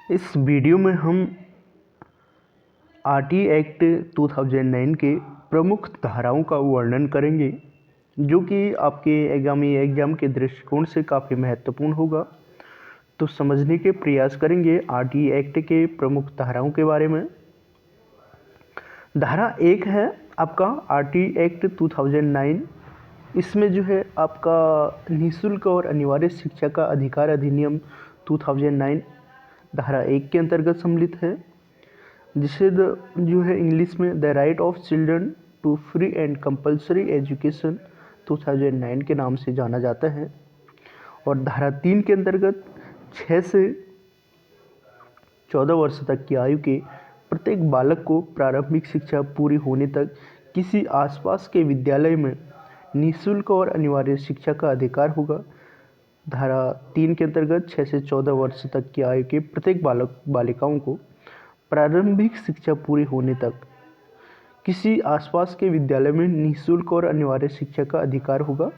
इस वीडियो में हम आरटी एक्ट 2009 के प्रमुख धाराओं का वर्णन करेंगे, जो कि आपके आगामी एग्जाम के दृष्टिकोण से काफ़ी महत्वपूर्ण होगा। तो समझने के प्रयास करेंगे आरटी एक्ट के प्रमुख धाराओं के बारे में। धारा 1 है आपका आरटी एक्ट 2009। इसमें जो है आपका निःशुल्क और अनिवार्य शिक्षा का अधिकार अधिनियम 2009 धारा 1 के अंतर्गत सम्मिलित है, जिसे जो है इंग्लिश में the right of children to free and compulsory education 2009 के नाम से जाना जाता है। और धारा 3 के अंतर्गत 6 से 14 वर्ष तक की आयु के प्रत्येक बालक को प्रारंभिक शिक्षा पूरी होने तक किसी आसपास के विद्यालय में निःशुल्क और अनिवार्य शिक्षा का अधिकार होगा। धारा 3 के अंतर्गत 6 से 14 वर्ष तक की आयु के प्रत्येक बालक बालिकाओं को प्रारंभिक शिक्षा पूरी होने तक किसी आसपास के विद्यालय में निःशुल्क और अनिवार्य शिक्षा का अधिकार होगा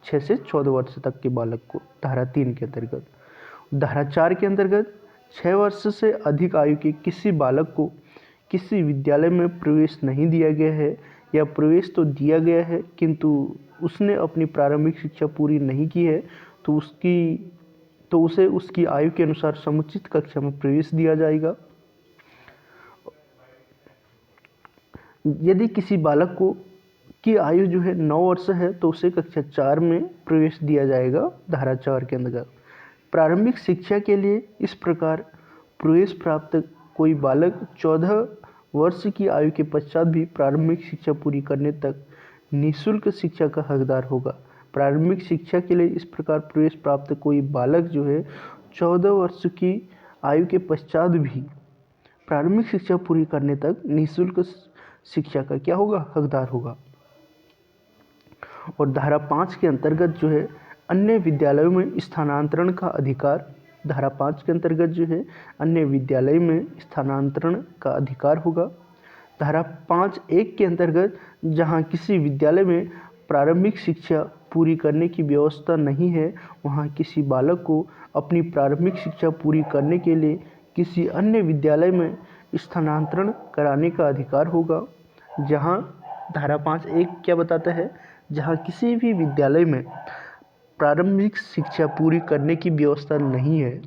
6 से 14 वर्ष तक के बालक को, धारा 3 के अंतर्गत। धारा 4 के अंतर्गत 6 वर्ष से अधिक आयु के किसी बालक को किसी विद्यालय में प्रवेश नहीं दिया गया है, या प्रवेश तो दिया गया है किंतु उसने अपनी प्रारंभिक शिक्षा पूरी नहीं की है, तो उसे उसकी आयु के अनुसार समुचित कक्षा में प्रवेश दिया जाएगा। यदि किसी बालक की आयु जो है 9 वर्ष है, तो उसे कक्षा 4 में प्रवेश दिया जाएगा, धारा 4 के अंतर्गत। प्रारंभिक शिक्षा के लिए इस प्रकार प्रवेश प्राप्त कोई बालक 14 वर्ष की आयु के पश्चात भी प्रारंभिक शिक्षा पूरी करने तक निःशुल्क शिक्षा का हकदार होगा। प्रारंभिक शिक्षा के लिए इस प्रकार प्रवेश प्राप्त कोई बालक जो है 14 वर्ष की आयु के पश्चात भी प्रारंभिक शिक्षा पूरी करने तक निःशुल्क शिक्षा का क्या होगा, हकदार होगा। और धारा 5 के अंतर्गत जो है अन्य विद्यालयों में स्थानांतरण का अधिकार, धारा 5 के अंतर्गत जो है अन्य विद्यालय में स्थानांतरण का अधिकार होगा। धारा 5(1) के अंतर्गत जहां किसी विद्यालय में प्रारंभिक शिक्षा पूरी करने की व्यवस्था नहीं है, वहां किसी बालक को अपनी प्रारंभिक शिक्षा पूरी करने के लिए किसी अन्य विद्यालय में स्थानांतरण कराने का अधिकार होगा। जहां धारा 5(1) क्या बताता है, जहां किसी भी विद्यालय में प्रारंभिक शिक्षा पूरी करने की व्यवस्था नहीं है,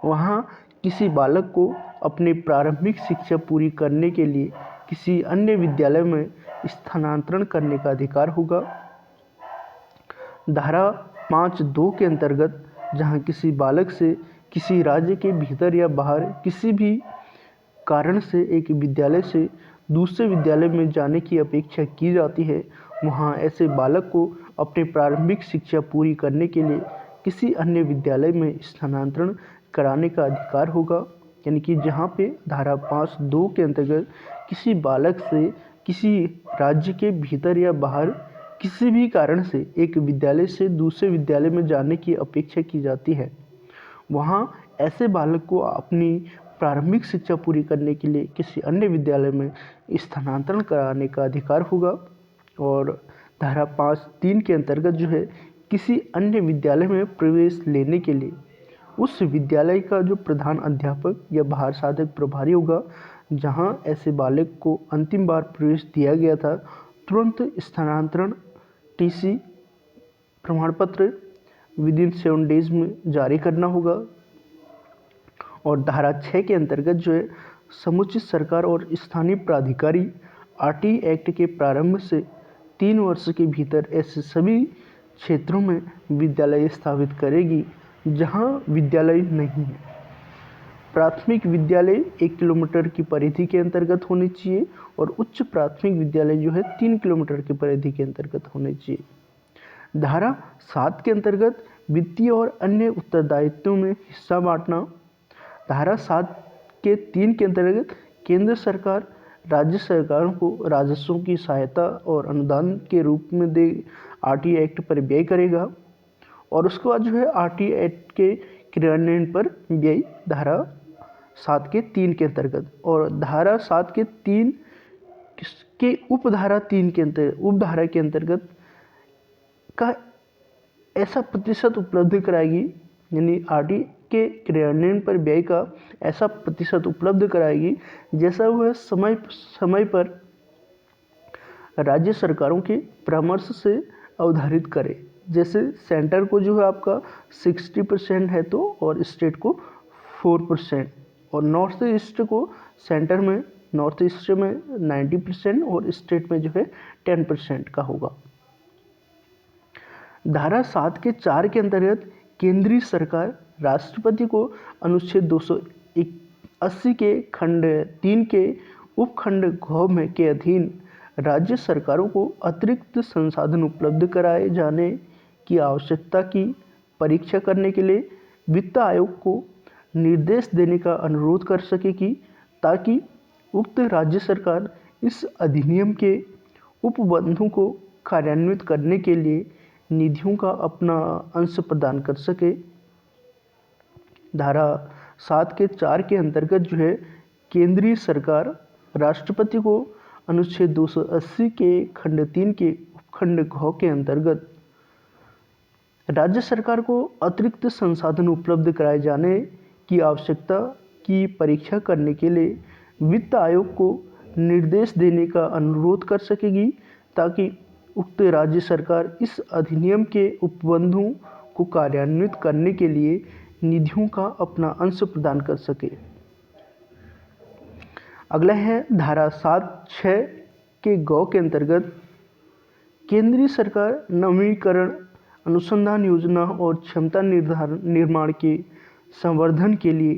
वहां किसी बालक को अपनी प्रारंभिक शिक्षा पूरी करने के लिए किसी अन्य विद्यालय में स्थानांतरण करने का अधिकार होगा। धारा 5(2) के अंतर्गत जहां किसी बालक से किसी राज्य के भीतर या बाहर किसी भी कारण से एक विद्यालय से दूसरे विद्यालय में जाने की अपेक्षा की जाती है, वहां ऐसे बालक को अपनी प्रारंभिक शिक्षा पूरी करने के लिए किसी अन्य विद्यालय में स्थानांतरण कराने का अधिकार होगा। यानी कि जहां पे धारा 5(2) के अंतर्गत किसी बालक से किसी राज्य के भीतर या बाहर किसी भी कारण से एक विद्यालय से दूसरे विद्यालय में जाने की अपेक्षा की जाती है, वहां ऐसे बालक को अपनी प्रारंभिक शिक्षा पूरी करने के लिए किसी अन्य विद्यालय में स्थानांतरण कराने का अधिकार होगा। और धारा 5(3) के अंतर्गत जो है किसी अन्य विद्यालय में प्रवेश लेने के लिए उस विद्यालय का जो प्रधान अध्यापक या बाहर साधक प्रभारी होगा, जहां ऐसे बालक को अंतिम बार प्रवेश दिया गया था, तुरंत स्थानांतरण टीसी प्रमाण पत्र विदिन 7 डेज में जारी करना होगा। और धारा 6 के अंतर्गत जो है समुचित सरकार और स्थानीय प्राधिकारी आरटी एक्ट के प्रारंभ से 3 वर्ष के भीतर ऐसे सभी क्षेत्रों में विद्यालय स्थापित करेगी जहां विद्यालय नहीं है। प्राथमिक विद्यालय 1 किलोमीटर की परिधि के अंतर्गत होने चाहिए, और उच्च प्राथमिक विद्यालय जो है 3 किलोमीटर की परिधि के अंतर्गत होने चाहिए। धारा 7 के अंतर्गत वित्तीय और अन्य उत्तरदायित्वों में हिस्सा बांटना। धारा 7 के 3 के अंतर्गत केंद्र सरकार राज्य सरकारों को राजस्वों की सहायता और अनुदान के रूप में दे आरटी एक्ट पर व्यय करेगा। और उसके बाद जो है आरटी एक्ट के क्रियान्वयन पर व्यय, धारा 7 के 3 के अंतर्गत। और धारा 7 के 3 के उपधारा 3 के उपधारा के अंतर्गत का ऐसा प्रतिशत उपलब्ध कराएगी, यानी आरटी के क्रियान्वयन पर व्यय का ऐसा प्रतिशत उपलब्ध कराएगी जैसा वह समय समय पर राज्य सरकारों के परामर्श से अवधारित करे। जैसे सेंटर को जो है आपका 60% है तो, और स्टेट को 4%, और नॉर्थ ईस्ट को सेंटर में, नॉर्थ ईस्ट में 90% और स्टेट में जो है 10% का होगा। धारा 7 के 4 के अंतर्गत केंद्रीय सरकार राष्ट्रपति को अनुच्छेद 280 के खंड 3 के उपखंड घ में के अधीन राज्य सरकारों को अतिरिक्त संसाधन उपलब्ध कराए जाने की आवश्यकता की परीक्षा करने के लिए वित्त आयोग को निर्देश देने का अनुरोध कर सकेगी, ताकि उक्त राज्य सरकार इस अधिनियम के उपबंधों को कार्यान्वित करने के लिए निधियों का अपना अंश प्रदान कर सके। धारा 7 के 4 के अंतर्गत जो है केंद्रीय सरकार राष्ट्रपति को अनुच्छेद 280 के खंड 3 के उपखंड घ के अंतर्गत राज्य सरकार को अतिरिक्त संसाधन उपलब्ध कराए जाने की आवश्यकता की परीक्षा करने के लिए वित्त आयोग को निर्देश देने का अनुरोध कर सकेगी, ताकि उक्त राज्य सरकार इस अधिनियम के उपबंधों को कार्यान्वित करने के लिए निधियों का अपना अंश प्रदान कर सके। अगला है धारा 7(6) के ग के अंतर्गत केंद्रीय सरकार नवीनीकरण, अनुसंधान योजना और क्षमता निर्माण के संवर्धन के लिए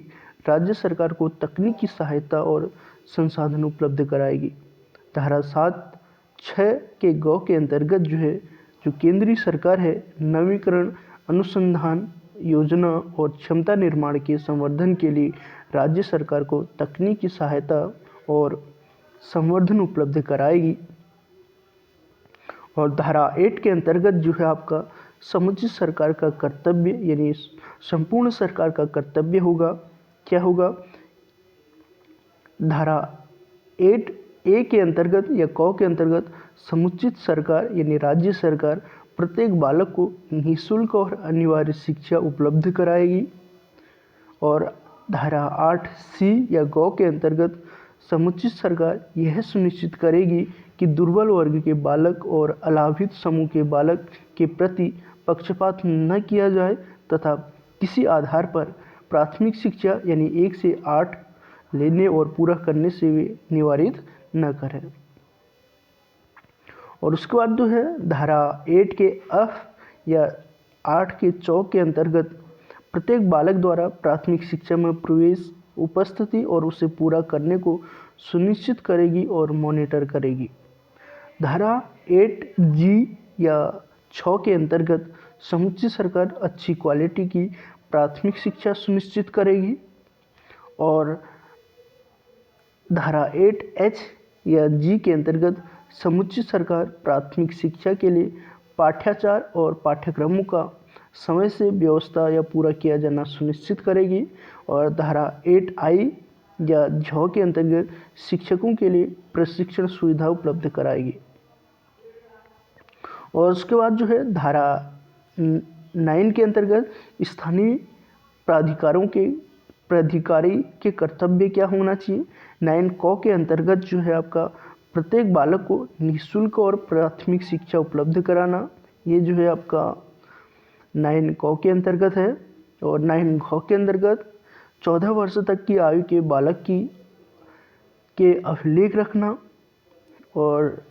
राज्य सरकार को तकनीकी सहायता और संसाधन उपलब्ध कराएगी। धारा 7(6) के ग के अंतर्गत जो है जो केंद्रीय सरकार है नवीनीकरण, अनुसंधान योजना और क्षमता निर्माण के संवर्धन के लिए राज्य सरकार को तकनीकी सहायता और संवर्धन उपलब्ध कराएगी। और धारा 8 के अंतर्गत जो है आपका समुचित सरकार का कर्तव्य, यानी संपूर्ण सरकार का कर्तव्य होगा, क्या होगा? धारा 8(a) के अंतर्गत या क के अंतर्गत समुचित सरकार यानी राज्य सरकार प्रत्येक बालक को निःशुल्क और अनिवार्य शिक्षा उपलब्ध कराएगी। और धारा 8(c) या ग के अंतर्गत समुचित सरकार यह सुनिश्चित करेगी कि दुर्बल वर्ग के बालक और अलाभित समूह के बालक के प्रति पक्षपात न किया जाए तथा किसी आधार पर प्राथमिक शिक्षा यानी 1 से 8 लेने और पूरा करने से वे निवारित न करें। और उसके बाद जो है धारा 8 के F या 8 के च के अंतर्गत प्रत्येक बालक द्वारा प्राथमिक शिक्षा में प्रवेश, उपस्थिति और उसे पूरा करने को सुनिश्चित करेगी और मॉनिटर करेगी। धारा 8(g) या 6 के अंतर्गत समुचित सरकार अच्छी क्वालिटी की प्राथमिक शिक्षा सुनिश्चित करेगी। और धारा 8(h) या g के अंतर्गत समुचित सरकार प्राथमिक शिक्षा के लिए पाठ्याचार और पाठ्यक्रमों का समय से व्यवस्था या पूरा किया जाना सुनिश्चित करेगी। और धारा 8(i) या झ के अंतर्गत शिक्षकों के लिए प्रशिक्षण सुविधा उपलब्ध कराएगी। और उसके बाद जो है धारा 9 के अंतर्गत स्थानीय प्राधिकारी के कर्तव्य क्या होना चाहिए। 9 क के अंतर्गत जो है आपका प्रत्येक बालक को निःशुल्क और प्राथमिक शिक्षा उपलब्ध कराना, ये जो है आपका 9 क के अंतर्गत है। और 9 घ के अंतर्गत 14 वर्ष तक की आयु के बालक के अभिलेख रखना। और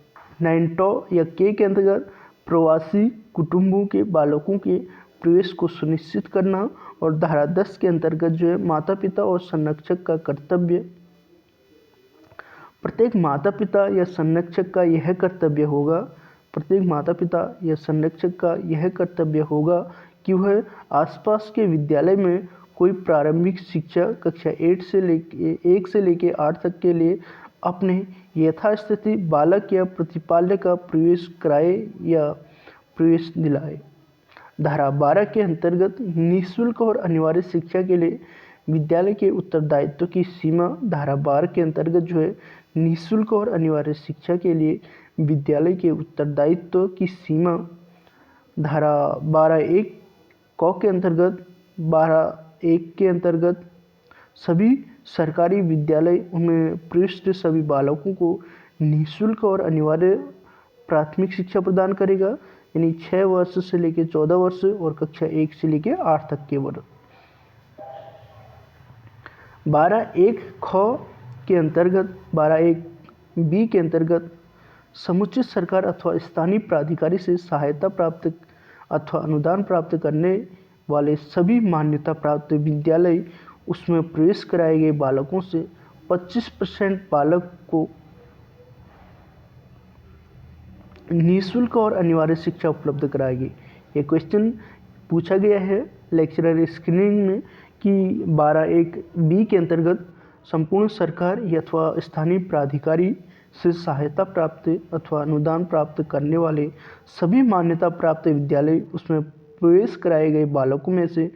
9 ट या के अंतर्गत प्रवासी कुटुंबों के बालकों के प्रवेश को सुनिश्चित करना। और धारा 10 के अंतर्गत जो है माता पिता और संरक्षक का कर्तव्य, प्रत्येक माता पिता या संरक्षक का यह कर्तव्य होगा, कि वह आसपास के विद्यालय में कोई प्रारंभिक शिक्षा कक्षा 1 से लेके 8 तक के लिए अपने यथास्थिति बालक या प्रतिपाल्य का प्रवेश कराए या प्रवेश दिलाए। धारा 12 के अंतर्गत निःशुल्क और अनिवार्य शिक्षा के लिए विद्यालय के उत्तरदायित्व की सीमा। धारा 12 के अंतर्गत जो है निःशुल्क और अनिवार्य शिक्षा के लिए विद्यालय के उत्तरदायित्व की सीमा। धारा 12(1) क के अंतर्गत 1 के अंतर्गत सभी सरकारी विद्यालय उनमें प्रविष्ट सभी बालकों को निःशुल्क और अनिवार्य प्राथमिक शिक्षा प्रदान करेगा, यानी 6 वर्ष से लेकर 14 वर्ष और कक्षा 1 से लेकर 8 तक के वर्ग। 12(1) ख के अंतर्गत 12(1) बी के अंतर्गत समुचित सरकार अथवा स्थानीय प्राधिकारी से सहायता प्राप्त अथवा अनुदान प्राप्त करने वाले सभी मान्यता प्राप्त विद्यालय उसमें प्रवेश कराए गए बालकों से 25% बालक को निःशुल्क और अनिवार्य शिक्षा उपलब्ध कराएगी। ये क्वेश्चन पूछा गया है लेक्चरर स्क्रीनिंग में कि 12(1) बी के अंतर्गत संपूर्ण सरकार अथवा स्थानीय प्राधिकारी से सहायता प्राप्त अथवा अनुदान प्राप्त करने वाले सभी मान्यता प्राप्त विद्यालय उसमें प्रवेश कराए गए बालकों में से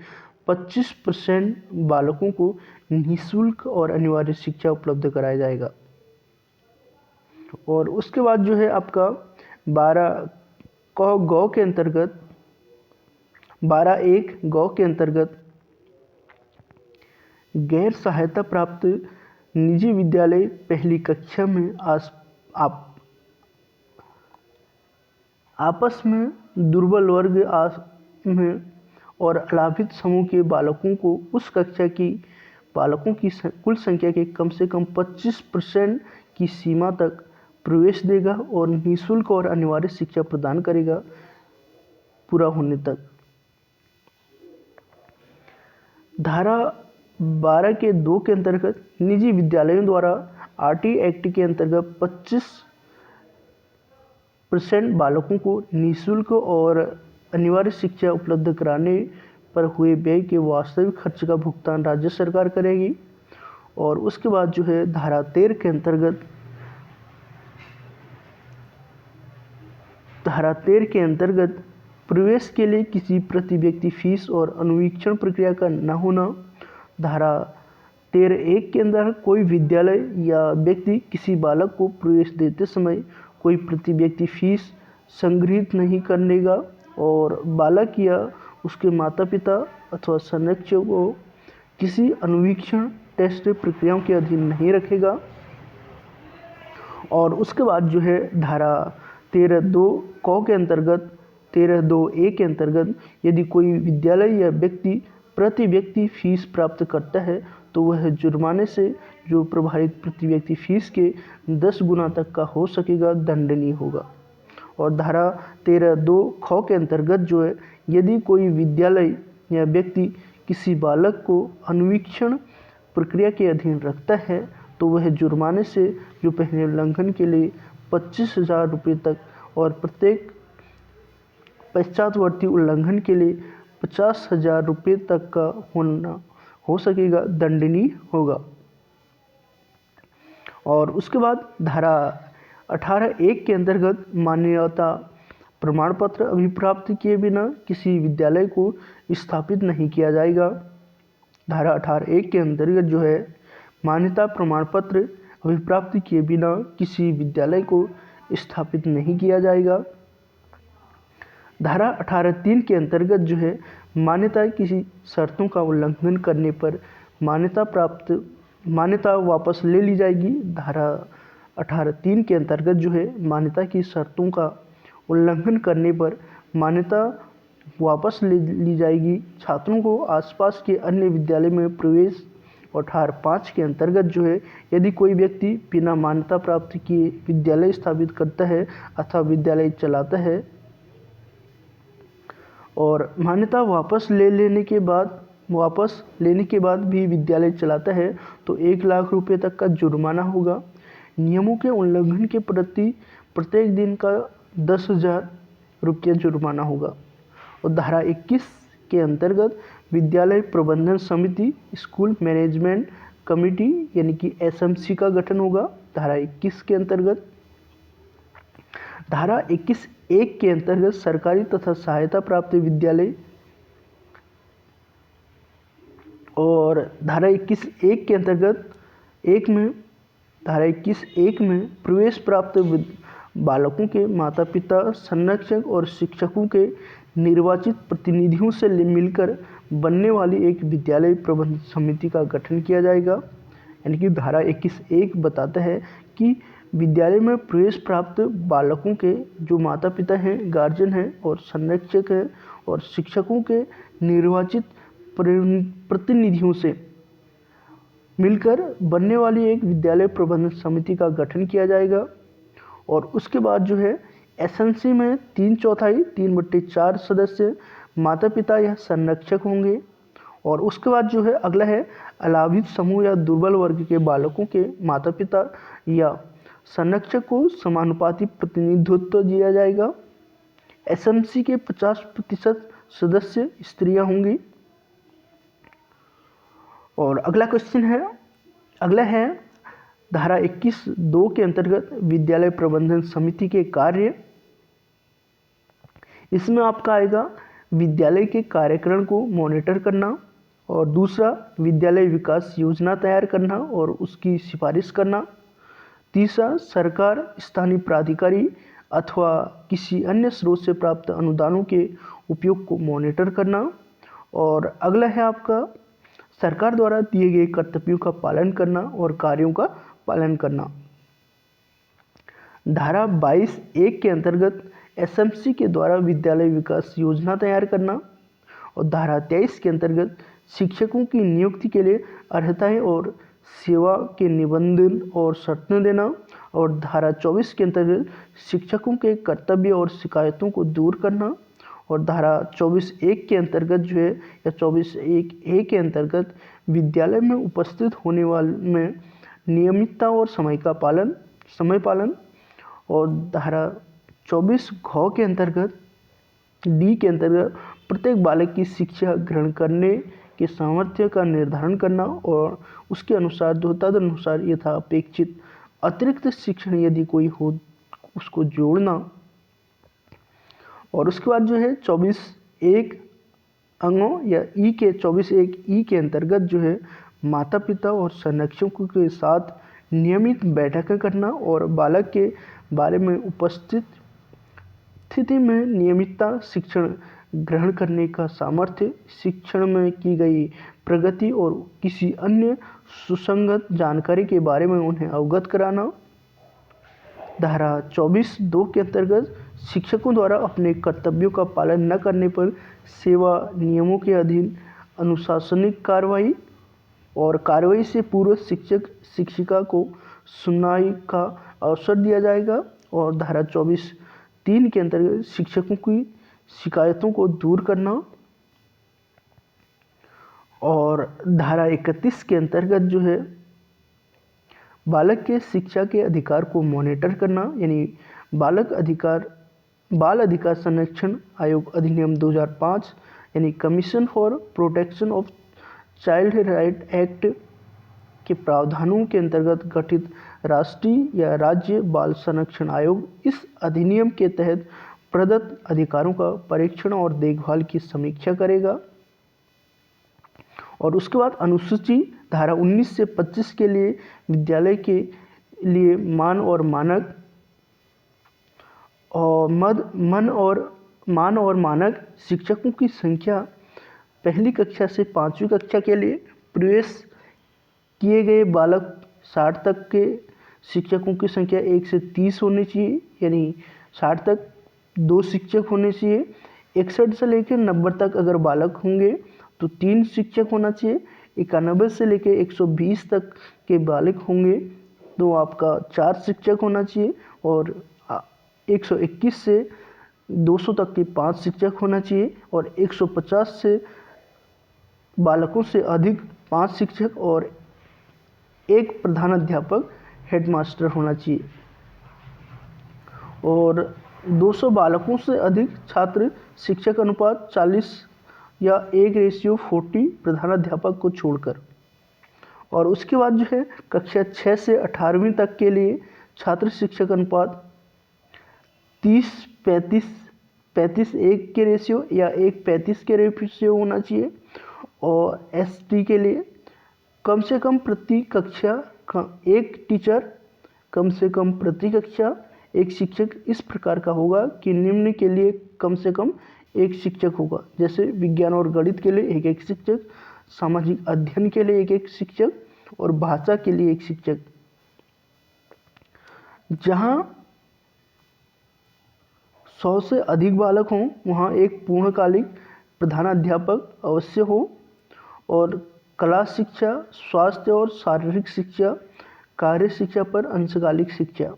25% बालकों को निःशुल्क और अनिवार्य शिक्षा उपलब्ध कराया जाएगा। और उसके बाद जो है आपका 12 क गौ के अंतर्गत 12(1) गौ के अंतर्गत गैर सहायता प्राप्त निजी विद्यालय पहली कक्षा में आपस में दुर्बल वर्ग में और अलाभित समूह के बालकों को उस कक्षा की बालकों की कुल संख्या के कम से कम 25% की सीमा तक प्रवेश देगा और निःशुल्क और अनिवार्य शिक्षा प्रदान करेगा पूरा होने तक। धारा 12 के 2 के अंतर्गत निजी विद्यालयों द्वारा आरटी एक्ट के अंतर्गत 25% बालकों को निःशुल्क और अनिवार्य शिक्षा उपलब्ध कराने पर हुए व्यय के वास्तविक खर्च का भुगतान राज्य सरकार करेगी। और उसके बाद जो है धारा 13 के अंतर्गत प्रवेश के लिए किसी प्रति व्यक्ति फीस और अनुवीक्षण प्रक्रिया का न होना। धारा 13(1) के अंदर कोई विद्यालय या व्यक्ति किसी बालक को प्रवेश देते समय कोई प्रति व्यक्ति फीस संग्रहित नहीं करेगा और बालक या उसके माता पिता अथवा संरक्षक को किसी अनुवीक्षण टेस्ट प्रक्रियाओं के अधीन नहीं रखेगा। और उसके बाद जो है धारा 13(2) क के अंतर्गत 13(2)(a) के अंतर्गत यदि कोई विद्यालय या व्यक्ति प्रति व्यक्ति फीस प्राप्त करता है तो वह जुर्माने से जो प्रभावित प्रति व्यक्ति फीस के 10 गुना तक का हो सकेगा दंडनीय होगा। और धारा 13(2) ख के अंतर्गत जो है यदि कोई विद्यालय या व्यक्ति किसी बालक को अनुवीक्षण प्रक्रिया के अधीन रखता है तो वह जुर्माने से जो पहले उल्लंघन के लिए 25,000 रुपये तक और प्रत्येक पश्चातवर्ती उल्लंघन के लिए 50,000 रुपये तक का हो सकेगा दंडनीय होगा। और उसके बाद धारा 18(1) के अंतर्गत मान्यता प्रमाण पत्र अभिप्राप्त किए बिना किसी विद्यालय को स्थापित नहीं किया जाएगा। धारा 18(1) के अंतर्गत जो है मान्यता प्रमाण पत्र अभिप्राप्त किए बिना किसी विद्यालय को स्थापित नहीं किया जाएगा। धारा 18(3) के अंतर्गत जो है मान्यता किसी शर्तों का उल्लंघन करने पर मान्यता वापस ले ली जाएगी। धारा 18(3) के अंतर्गत जो है मान्यता की शर्तों का उल्लंघन करने पर मान्यता वापस ले ली जाएगी। छात्रों को आसपास के अन्य विद्यालय में प्रवेश। और 18(5) के अंतर्गत जो है यदि कोई व्यक्ति बिना मान्यता प्राप्त किए विद्यालय स्थापित करता है अथवा विद्यालय चलाता है और मान्यता वापस लेने के बाद भी विद्यालय चलाता है तो 1 लाख रुपये तक का जुर्माना होगा। नियमों के उल्लंघन के प्रति प्रत्येक दिन का 10,000 रुपये जुर्माना होगा। और धारा 21 के अंतर्गत विद्यालय प्रबंधन समिति स्कूल मैनेजमेंट कमेटी यानी कि SMC का गठन होगा। धारा 21 के अंतर्गत धारा 21(1) के अंतर्गत सरकारी तथा सहायता प्राप्त विद्यालय और धारा 21(1) के अंतर्गत धारा 21(1) में प्रवेश प्राप्त बालकों के माता पिता संरक्षक और शिक्षकों के निर्वाचित प्रतिनिधियों से मिलकर बनने वाली एक विद्यालय प्रबंधन समिति का गठन किया जाएगा। यानी कि धारा 21(1) बताता है कि विद्यालय में प्रवेश प्राप्त बालकों के जो माता पिता हैं, गार्जियन हैं और संरक्षक हैं और शिक्षकों के निर्वाचित प्रतिनिधियों से मिलकर बनने वाली एक विद्यालय प्रबंधन समिति का गठन किया जाएगा। और उसके बाद जो है एसएनसी में 3/4 3/4 सदस्य माता पिता या संरक्षक होंगे। और उसके बाद जो है अगला है अलाभित समूह या दुर्बल वर्ग के बालकों के माता पिता या संरक्षक को समानुपाती प्रतिनिधित्व दिया जाएगा। एसएमसी के 50% सदस्य स्त्रियां होंगी। और अगला है धारा 21(2) के अंतर्गत विद्यालय प्रबंधन समिति के कार्य। इसमें आपका आएगा विद्यालय के कार्यक्रम को मॉनिटर करना, और दूसरा विद्यालय विकास योजना तैयार करना और उसकी सिफारिश करना, तीसरा सरकार, स्थानीय प्राधिकारी अथवा किसी अन्य स्रोत से प्राप्त अनुदानों के उपयोग को मॉनिटर करना, और अगला है आपका सरकार द्वारा दिए गए कर्तव्यों का पालन करना और कार्यों का पालन करना। धारा 22(1) के अंतर्गत एसएमसी के द्वारा विद्यालय विकास योजना तैयार करना, और धारा 23 के अंतर्गत शिक्षकों की नियुक्ति के लिए अर्हताएं और सेवा के निबंधन और शर्तें देना, और धारा 24 के अंतर्गत शिक्षकों के कर्तव्य और शिकायतों को दूर करना, और धारा 24(1) के अंतर्गत जो है या 24(1)(a) के अंतर्गत विद्यालय में उपस्थित होने वाले में नियमितता और समय पालन, और धारा 24(घ) के अंतर्गत डी के अंतर्गत प्रत्येक बालक की शिक्षा ग्रहण करने के सामर्थ्य का निर्धारण करना और उसके अनुसार तदनुसार यथापेक्षित अतिरिक्त शिक्षण यदि कोई हो उसको जोड़ना। और उसके बाद जो है 24(1) अंगों या ई के 24(1)(ई) के अंतर्गत जो है माता पिता और संरक्षकों के साथ नियमित बैठकें करना और बालक के बारे में उपस्थित स्थिति में नियमितता, शिक्षण ग्रहण करने का सामर्थ्य, शिक्षण में की गई प्रगति और किसी अन्य सुसंगत जानकारी के बारे में उन्हें अवगत कराना। धारा 24(2) के अंतर्गत शिक्षकों द्वारा अपने कर्तव्यों का पालन न करने पर सेवा नियमों के अधीन अनुशासनिक कार्रवाई, और कार्रवाई से पूर्व शिक्षक शिक्षिका को सुनवाई का अवसर दिया जाएगा। और धारा 24(3) के अंतर्गत शिक्षकों की शिकायतों को दूर करना, और धारा 31 के अंतर्गत जो है बालक के शिक्षा के अधिकार को मॉनिटर करना, यानी बाल अधिकार संरक्षण आयोग अधिनियम 2005 यानी commission for protection of child right act के प्रावधानों के अंतर्गत गठित राष्ट्रीय या राज्य बाल संरक्षण आयोग इस अधिनियम के तहत प्रदत्त अधिकारों का परीक्षण और देखभाल की समीक्षा करेगा। और उसके बाद अनुसूची धारा 19 से 25 के लिए विद्यालय के लिए मान और मानक शिक्षकों की संख्या पहली कक्षा से 5वीं कक्षा के लिए प्रवेश किए गए बालक 60 तक के शिक्षकों की संख्या 1 से 30 होनी चाहिए, यानी 60 तक 2 शिक्षक होने चाहिए। 61 से लेकर 90 तक अगर बालक होंगे तो 3 शिक्षक होना चाहिए। 91 से लेकर 120 तक के बालक होंगे तो आपका 4 शिक्षक होना चाहिए, और 121 से 200 तक के 5 शिक्षक होना चाहिए, और 150 से बालकों से अधिक 5 शिक्षक और 1 प्रधानाध्यापक हेडमास्टर होना चाहिए, और 200 बालकों से अधिक छात्र शिक्षक अनुपात 40 या 1:40 प्रधानाध्यापक को छोड़कर। और उसके बाद जो है कक्षा 6 से 18वीं तक के लिए छात्र शिक्षक अनुपात 30-35 1 के रेशियो या 1:35 के रेशियो होना चाहिए। और एसटी के लिए कम से कम प्रति कक्षा 1 टीचर, कम से कम प्रति कक्षा 1 शिक्षक इस प्रकार का होगा कि निम्न के लिए कम से कम एक शिक्षक होगा। जैसे विज्ञान और गणित के लिए एक एक शिक्षक, सामाजिक अध्ययन के लिए एक एक शिक्षक और भाषा के लिए एक शिक्षक। जहाँ 100 से अधिक बालक हों वहाँ एक पूर्णकालिक प्रधानाध्यापक अवश्य हो। और कला शिक्षा, स्वास्थ्य और शारीरिक शिक्षा, कार्य शिक्षा पर अंशकालिक शिक्षा।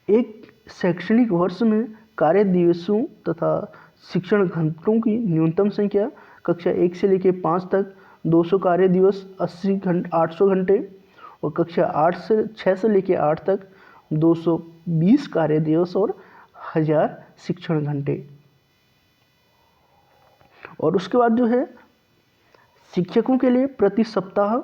एक शैक्षणिक वर्ष में कार्य दिवसों तथा शिक्षण घंटों की न्यूनतम संख्या कक्षा 1 से लेकर 5 तक 200 कार्य दिवस 800 घंटे, और कक्षा 6 से लेकर 8 तक 220 कार्य दिवस और 1000 शिक्षण घंटे। और उसके बाद जो है शिक्षकों के लिए प्रति सप्ताह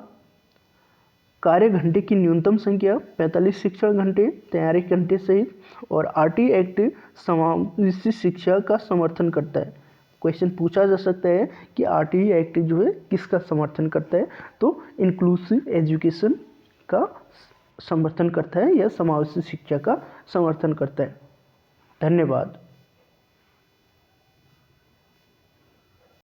कार्य घंटे की न्यूनतम संख्या 45 शिक्षण घंटे तैयारी घंटे सहित, और आरटी एक्ट समावेशी शिक्षा का समर्थन करता है। क्वेश्चन पूछा जा सकता है कि आरटी एक्ट जो है किसका समर्थन करता है, तो इंक्लूसिव एजुकेशन का समर्थन करता है या समावेशी शिक्षा का समर्थन करता है। धन्यवाद।